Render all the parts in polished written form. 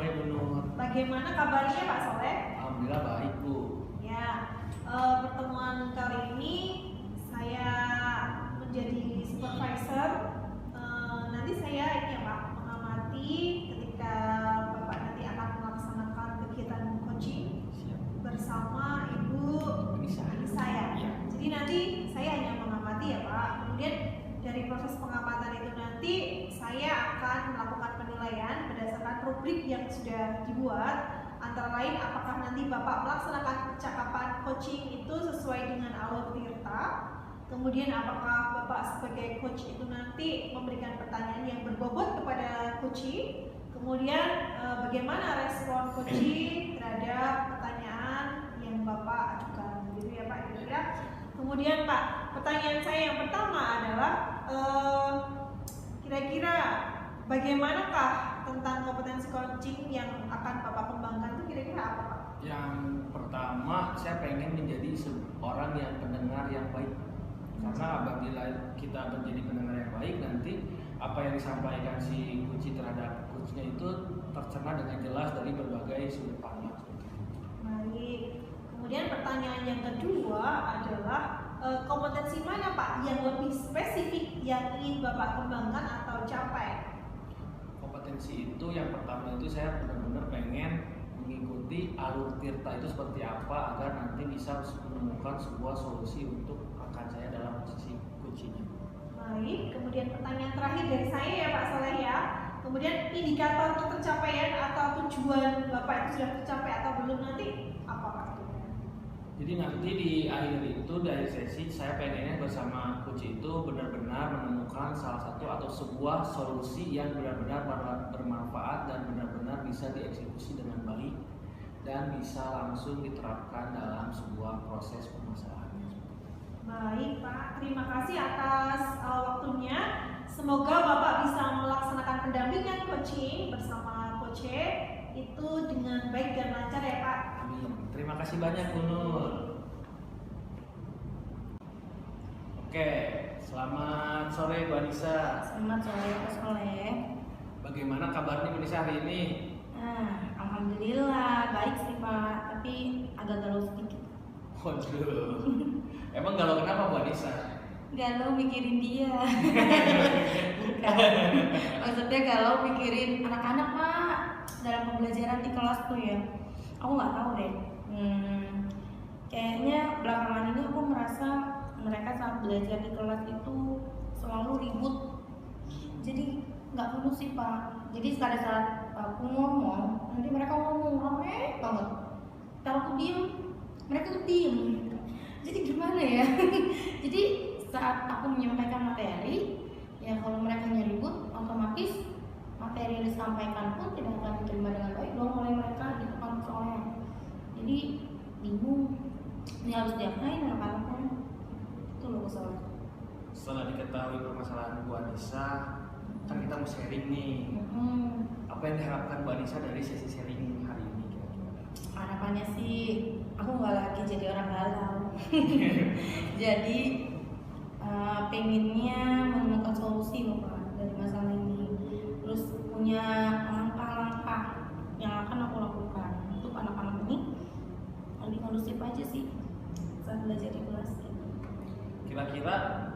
sore Bu Nur. Bagaimana kabarnya Pak Soleh? Alhamdulillah baik Bu. Ya, pertemuan kali ini saya menjadi supervisor. Nanti saya ini ya Pak, mengamati ketika Bapak nanti akan melaksanakan kegiatan coaching bersama Ibu Anissa ya. Jadi nanti saya hanya mengamati ya Pak. Kemudian dari proses pengamatan itu nanti saya akan melakukan penilaian berdasarkan rubrik yang sudah dibuat. Antara lain apakah nanti Bapak melaksanakan percakapan coaching itu sesuai dengan alur Tirta. Kemudian apakah Bapak sebagai coach itu nanti memberikan pertanyaan yang berbobot kepada coaching. Kemudian bagaimana respon coaching terhadap pertanyaan yang Bapak ajukan, gitu ya Pak kira-kira. Kemudian Pak, pertanyaan saya yang pertama adalah kira-kira bagaimanakah tentang kompetensi coaching yang akan Bapak kembangkan itu kira-kira apa Pak? Yang pertama, saya pengen menjadi seorang yang pendengar yang baik. Karena apabila kita menjadi pendengar yang baik, nanti apa yang disampaikan si coach terhadap coachnya itu tercerna dengan jelas dari berbagai sudut pandang. Baik. Kemudian pertanyaan yang kedua adalah kompetensi mana Pak yang lebih spesifik yang ingin Bapak kembangkan atau capai? Kompetensi itu yang pertama itu saya benar-benar pengen mengikuti alur Tirta itu seperti apa agar nanti bisa menemukan sebuah solusi untuk rekan saya dalam posisi coaching-nya. Baik, kemudian pertanyaan terakhir dari saya ya Pak Soleh ya. Kemudian indikator tercapaian atau tujuan Bapak itu sudah tercapai atau belum nanti apa Pak? Jadi nanti di akhir itu dari sesi saya pengennya bersama coach itu benar-benar menemukan salah satu atau sebuah solusi yang benar-benar bermanfaat dan benar-benar bisa dieksekusi dengan baik dan bisa langsung diterapkan dalam sebuah proses permasalahan. Baik Pak, terima kasih atas waktunya. Semoga Bapak bisa melaksanakan pendampingan coaching bersama Coach itu dengan baik dan lancar ya Pak. Amin. Terima kasih banyak Bu Nur. Oke, selamat sore Bu Anissa. Selamat sore Pak Soleh. Bagaimana kabarnya Bu Anissa hari ini? Alhamdulillah baik sih Pak, tapi agak galau sedikit. Waduh, emang galau kenapa Bu Anissa? Galau mikirin dia. Bukan. Maksudnya galau mikirin anak-anak Pak dalam pembelajaran di kelas tuh ya. Aku nggak tahu deh. Kayaknya belakangan ini aku merasa mereka saat belajar di kelas itu selalu ribut. Jadi nggak kondusif Pak. Jadi pada saat aku ngomong, nanti mereka ngomong rame banget. Kalau aku diem, mereka tuh diem. Jadi gimana ya? Jadi saat aku menyampaikan materi, ya kalau mereka ribut, otomatis materi yang disampaikan pun tidak akan diterima dengan baik dong oleh mereka gitu kan soalnya. Jadi bingung, ini harus diapain anak-anaknya? Itu loh soalnya. Setelah diketahui permasalahan Bu Anissa, kan kita mau sharing nih. Apa yang diharapkan Bu Anissa dari sesi sharing hari ini kira-kira? Harapannya sih aku nggak lagi jadi orang galau. Jadi pengennya menemukan solusi Bapak dari masalah ini. Terus punya langkah-langkah yang akan aku lakukan untuk anak-anak ini lebih kondusif aja sih saat belajar di kelas. Kira-kira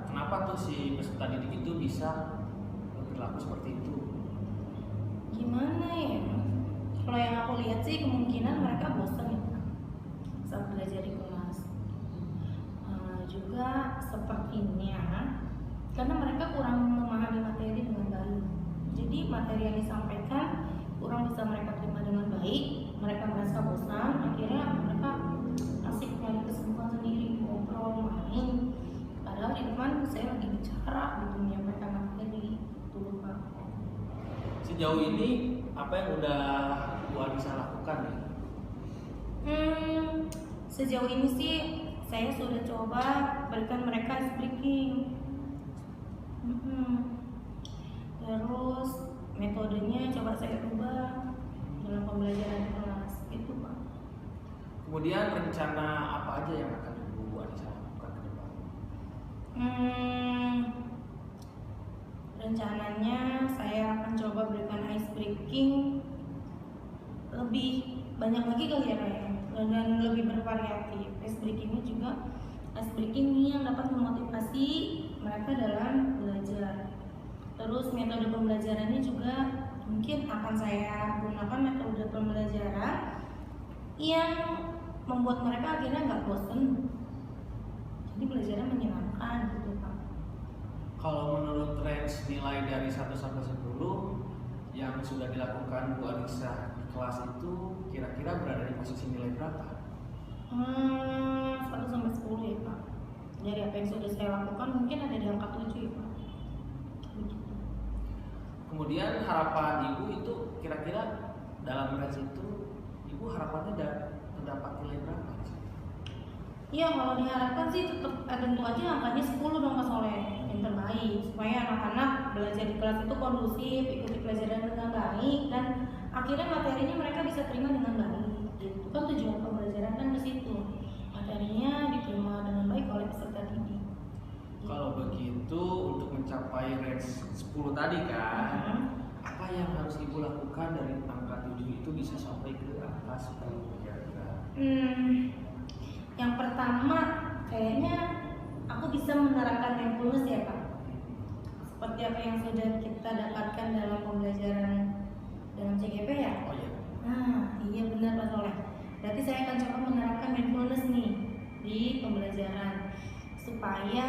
kenapa tuh si peserta didik itu bisa berlaku seperti itu? Gimana ya? Kalau yang aku lihat sih kemungkinan mereka bosan ya saat belajar di kelas. Juga sepertinya karena mereka kurang memahami materi dengan baik. Jadi materi yang disampaikan kurang bisa mereka terima dengan baik. Mereka merasa bosan, akhirnya mereka asik nyari kesibukan sendiri, ngobrol, main. Padahal di depan saya lagi bicara gitu menyampaikan materi dulu Pak. Sejauh ini apa yang udah Bu Anissa lakukan nih? Sejauh ini sih saya sudah coba berikan mereka ice breaking. Terus metodenya coba saya ubah dalam pembelajaran di kelas itu Pak. Kemudian rencana apa aja yang akan Bu Anissa lakukan ke depan? Rencananya saya akan coba berikan ice breaking lebih banyak lagi kali ya Pak ya, dan lebih bervariatif. Ice breaking ini juga ice breaking yang dapat memotivasi mereka dalam belajar. Terus metode pembelajarannya juga mungkin akan saya gunakan metode pembelajaran yang membuat mereka akhirnya nggak bosen, jadi belajarnya menyenangkan gitu Pak. Kalau menurut range nilai dari 1 sampai 10 yang sudah dilakukan Bu Anissa di kelas itu kira-kira berada di posisi nilai berapa? 1 sampai 10 ya Pak. Dari apa yang sudah saya lakukan mungkin ada di angka 7 ya Pak. Begitu. Kemudian harapan Ibu itu kira-kira dalam range itu Ibu harapannya terdapat nilai berapa? Iya, kalau diharapkan sih tetap tentu aja angkanya 10 dong Mas Soleh, yang terbaik supaya anak-anak belajar di kelas itu kondusif, ikuti pelajaran dengan baik, dan akhirnya materinya mereka bisa terima dengan baik. Gitu kan tujuan pembelajaran kan ke situ, materinya diterima dengan baik oleh peserta didik. Kalau begitu untuk mencapai range 10 tadi kan, apa yang harus Ibu lakukan dari angka 7 itu bisa sampai ke angka 10 kira-kira? Yang pertama, kayaknya aku bisa menerapkan mindfulness ya Pak. Seperti apa yang sudah kita dapatkan dalam pembelajaran dalam CGP ya. Oh iya. Nah, iya benar Pak Soleh. Berarti saya akan coba menerapkan mindfulness nih di pembelajaran supaya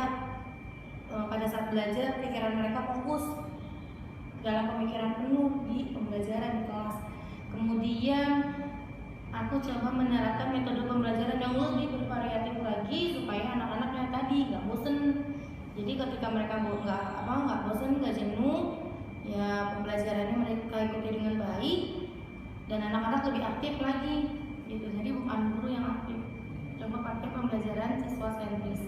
pada saat belajar pikiran mereka fokus dalam pemikiran penuh di pembelajaran di kelas. Kemudian aku coba menerapkan metode pembelajaran yang lebih bervariatif lagi supaya anak-anaknya tadi nggak bosen. Jadi ketika mereka nggak bosen, nggak jenuh, ya pembelajarannya mereka ikuti dengan baik dan anak-anak lebih aktif lagi. Gitu. Jadi bukan guru yang aktif. Coba pakai pembelajaran siswa sentris.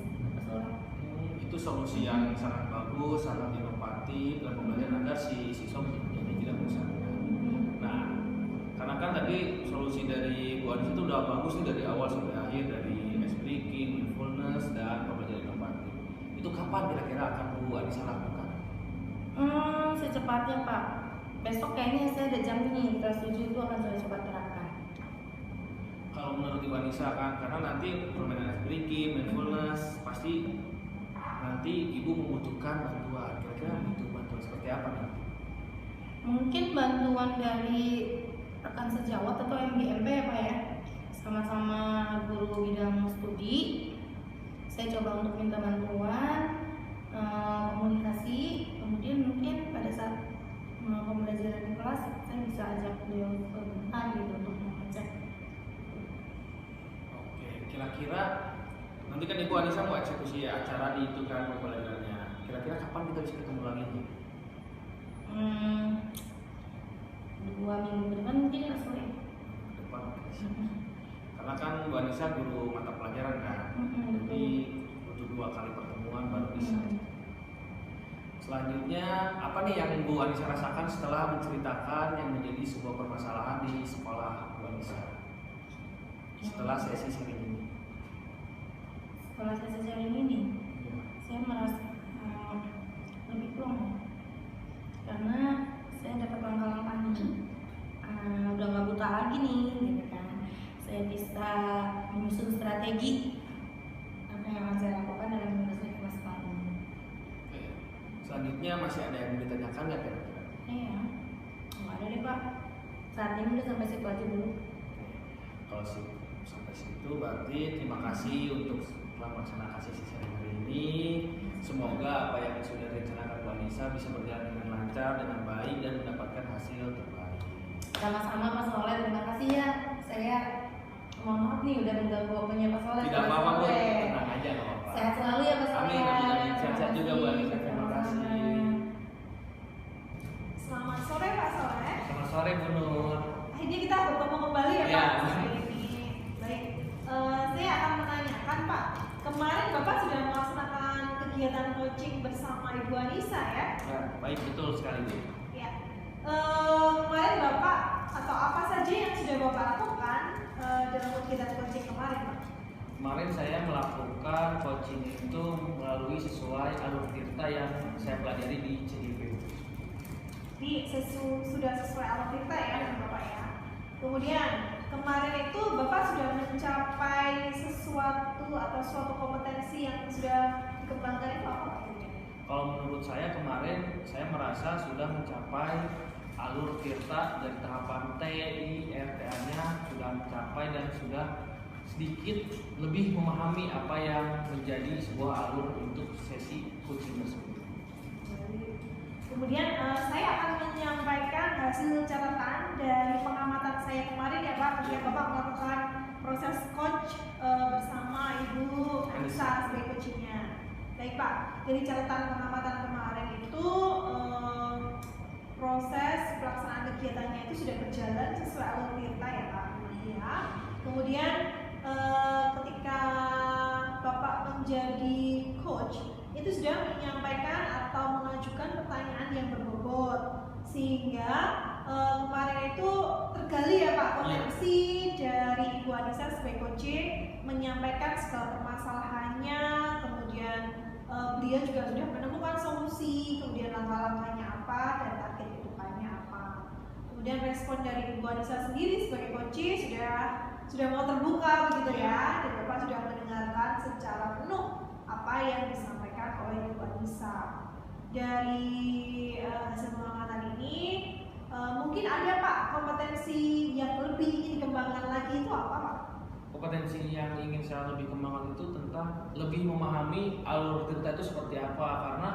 Itu solusi yang sangat bagus, sangat inovatif dalam pembelajaran agar si siswa menjadi tidak bosan. Nah, karena kan tadi solusi dari Bu Anissa itu udah bagus nih dari awal sampai akhir, dari ice breaking, mindfulness, dan pembelajaran inovatif. Itu kapan kira-kira akan Bu Anissa lakukan? Secepatnya Pak. Besok kayaknya saya ada jam nih, kelas 7 itu akan saya coba terapkan. Kalau menurut Ibu Anissa kan, karena nanti permainan ice breaking, mindfulness, pasti nanti Ibu membutuhkan bantuan. Kira-kira butuh bantuan seperti apa nanti? Mungkin bantuan dari rekan sejawat atau MBMP ya Pak ya, sama-sama guru bidang studi. Saya coba untuk minta bantuan, komunikasi, kemudian mungkin pada saat pembelajaran di kelas saya bisa ajak beliau sebentar gitu untuk mengecek. Oke, kira-kira nanti kan Ibu Anissa mau eksekusi acara di itu kan pembelajarannya. Kira-kira kapan kita bisa ketemu lagi nih? 2 minggu ke depan mungkin ya sore. Depan. Karena kan Bu Anissa guru mata pelajaran kan, jadi butuh 2 kali pertemuan baru bisa. Selanjutnya apa nih yang Bu Anissa rasakan setelah menceritakan yang menjadi sebuah permasalahan di sekolah Bu Anissa setelah sesi sharing ini? Setelah sesi sharing ini, saya merasa lebih plong karena saya dapat langkah-langkah nih. Udah nggak buta lagi nih, gitu kan. Saya bisa menyusun strategi apa yang akan saya lakukan dalam menyelesaikan kelas baru. Oke. Selanjutnya masih ada yang ditanyakan nggak kira-kira? Iya, nggak ada deh Pak. Saat ini udah sampai situ aja dulu. Kalau sampai situ berarti terima kasih untuk telah melaksanakan sesi sharing hari ini. Semoga apa yang sudah direncanakan Bu Anissa bisa berjalan dengan lancar, dengan baik, dan mendapatkan hasil terbaik. Sama-sama Mas Soleh, terima kasih ya. Saya mohon maaf nih udah mengganggu waktunya Mas Soleh. Tidak apa-apa Bu, tenang aja nggak apa-apa. Sehat selalu ya Mas Soleh. Amin, amin, amin. Sehat-sehat juga Bu Anissa. Terima kasih. Selamat sore Pak Soleh. Selamat sore Bu Nur. Akhirnya kita bertemu kembali ya Ya. Pak hari ini. Baik, saya akan menanyakan Pak. Kemarin Bapak sudah melaksanakan kegiatan coaching bersama Ibu Anissa ya? Ya, baik, betul sekali Bu. Ya. Kemarin Bapak atau apa saja yang sudah Bapak lakukan dalam kegiatan coaching kemarin Pak? Kemarin saya melakukan coaching itu melalui sesuai alur tirta yang saya pelajari di CGP. Sudah sesuai alur kita ya Bapak ya? Kemudian kemarin itu Bapak sudah mencapai sesuatu atau suatu kompetensi yang sudah dikembangkan itu apa Pak? Kalau menurut saya kemarin saya merasa sudah mencapai alur tirta dari tahapan TI, RTA-nya sudah mencapai dan sudah sedikit lebih memahami apa yang menjadi sebuah alur untuk sesi coaching tersebut. Kemudian saya akan menyampaikan hasil catatan dari pengamatan saya kemarin ya Pak, ketika Bapak melakukan proses coach bersama Ibu Anissa sebagai coachingnya. Baik Pak, dari catatan pengamatan kemarin itu proses pelaksanaan kegiatannya itu sudah berjalan sesuai alur tirta ya Pak. Ya. Kemudian ketika Bapak menjadi coach itu sudah menyampaikan atau mengajukan pertanyaan yang berbobot sehingga kemarin itu tergali ya Pak potensi dari Ibu Anissa sebagai coaching menyampaikan segala permasalahannya, kemudian beliau juga sudah menemukan solusi, kemudian langkah-langkahnya apa dan target kedepannya apa. Kemudian respon dari Ibu Anissa sendiri sebagai coaching sudah mau terbuka begitu ya, dan Bapak sudah mendengarkan secara penuh apa yang disampaikan oleh Ibu Anissa. Dari hasil pengamatan ini mungkin ada Pak kompetensi yang lebih ingin dikembangkan lagi itu apa Pak? Kompetensi yang ingin saya lebih kembangkan itu tentang lebih memahami alur tirta itu seperti apa, karena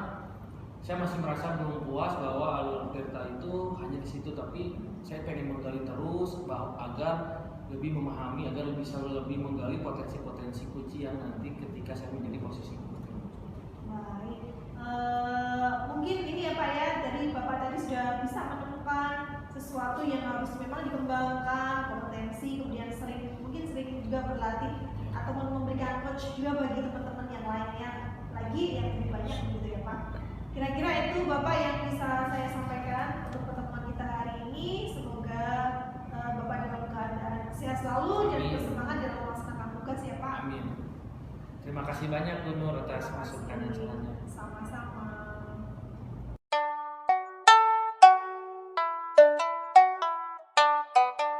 saya masih merasa belum puas bahwa alur tirta itu hanya di situ, tapi saya pengen menggali terus agar lebih memahami, agar bisa lebih menggali potensi-potensi kunci yang nanti ketika saya menjadi posisi coach. Baik, mungkin ini ya Pak ya, dari Bapak tadi sudah bisa menemukan sesuatu yang harus memang dikembangkan, kompetensi, kemudian mungkin sering juga berlatih atau memberikan coach juga bagi teman-teman yang lainnya lagi yang lebih banyak begitu ya Pak. Kira-kira itu Bapak yang bisa saya sampaikan untuk pertemuan kita hari ini. Semoga Bapak dalam keadaan sehat selalu dan bersemangat dalam melaksanakan tugas ya Pak. Amin. Terima kasih banyak Bu Nur atas masukan dan sarannya. Sama.